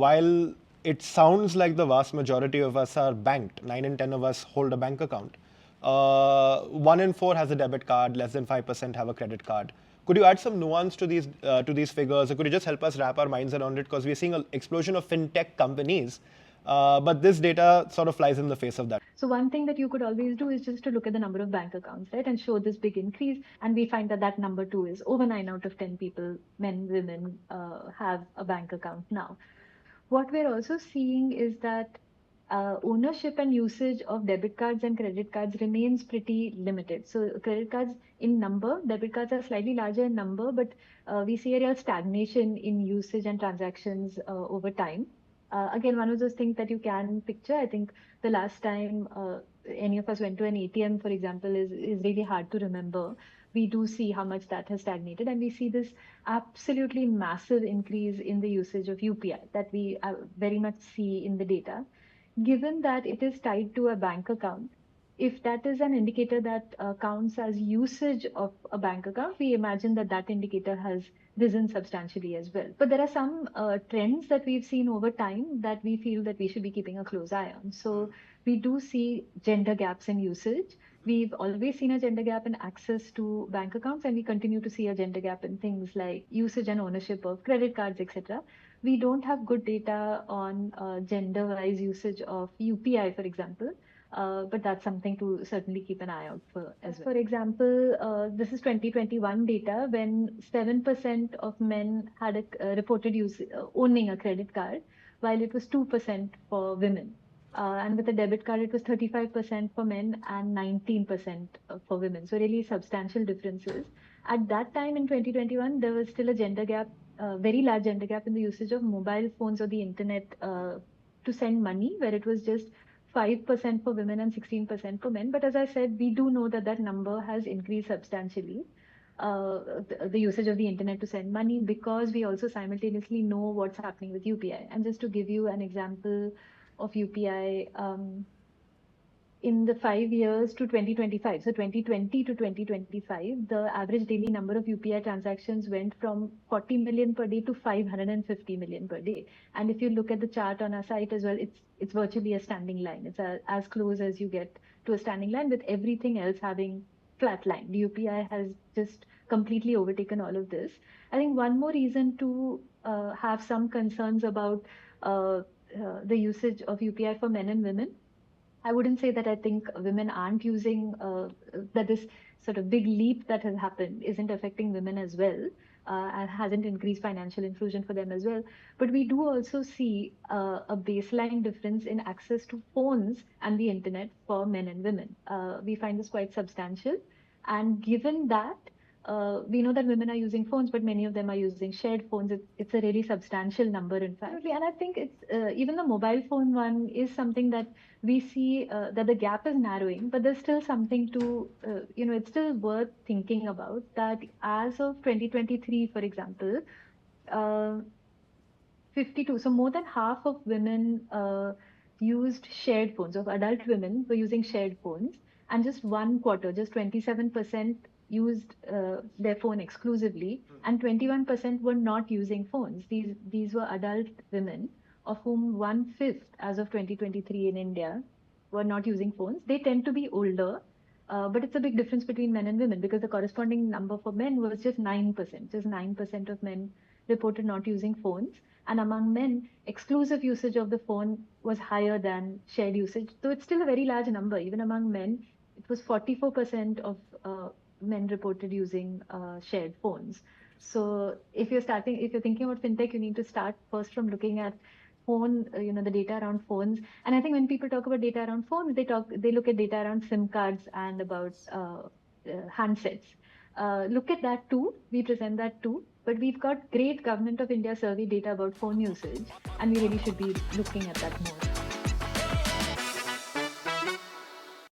While it sounds like the vast majority of us are banked, 9 in 10 of us hold a bank account. 1 in 4 has a debit card, less than 5% have a credit card. Could you add some nuance to these figures, or could you just help us wrap our minds around it? Because we're seeing an explosion of fintech companies, but this data sort of flies in the face of that. So one thing that you could always do is just to look at the number of bank accounts, right, and show this big increase. And we find that that number too is over 9 out of 10 people, men, women, have a bank account now. What we're also seeing is that ownership and usage of debit cards and credit cards remains pretty limited. So credit cards in number, debit cards are slightly larger in number, but we see a real stagnation in usage and transactions over time. Again, one of those things that you can picture. I think the last time any of us went to an ATM, for example, is really hard to remember. We do see how much that has stagnated, and we see this absolutely massive increase in the usage of UPI that we very much see in the data. Given that it is tied to a bank account, if that is an indicator that counts as usage of a bank account, we imagine that that indicator has risen substantially as well. But there are some trends that we've seen over time that we feel that we should be keeping a close eye on. So we do see gender gaps in usage. We've always seen a gender gap in access to bank accounts, and we continue to see a gender gap in things like usage and ownership of credit cards, etc. We don't have good data on gender-wise usage of UPI, for example. But that's something to certainly keep an eye out for as well. For example, this is 2021 data when 7% of men had reported owning a credit card, while it was 2% for women. And with a debit card, it was 35% for men and 19% for women. So really substantial differences. At that time in 2021, there was still a gender gap, very large gender gap in the usage of mobile phones or the internet to send money, where it was just 5% for women and 16% for men. But as I said, we do know that that number has increased substantially. The usage of the internet to send money, because we also simultaneously know what's happening with UPI. And just to give you an example of UPI, in the 5 years to 2025, so 2020 to 2025, the average daily number of UPI transactions went from 40 million per day to 550 million per day. And if you look at the chart on our site as well, it's virtually a standing line. It's as close as you get to a standing line, with everything else having flat line. The UPI has just completely overtaken all of this. I think one more reason to have some concerns about the usage of UPI for men and women. I wouldn't say that I think women aren't using, that this sort of big leap that has happened isn't affecting women as well, and hasn't increased financial inclusion for them as well. But we do also see a baseline difference in access to phones and the internet for men and women. We find this quite substantial. And given that, we know that women are using phones, but many of them are using shared phones. It's a really substantial number, in fact. And I think it's even the mobile phone one is something that we see that the gap is narrowing, but there's still something to, it's still worth thinking about that as of 2023, for example, 52, so more than half of women used shared phones, of adult women were using shared phones, and just 1/4, just 27% used their phone exclusively, and 21% were not using phones. These were adult women, of whom 1/5 as of 2023 in India were not using phones. They tend to be older, but it's a big difference between men and women, because the corresponding number for men was just 9%. Just 9% of men reported not using phones. And among men, exclusive usage of the phone was higher than shared usage. So it's still a very large number. Even among men, it was 44% of men reported using shared phones. So if you're thinking about fintech, you need to start first from looking at the data around phones. And I think when people talk about data around phones, they look at data around SIM cards and about handsets. Look at that too. We present that too. But we've got great Government of India survey data about phone usage, and we really should be looking at that more.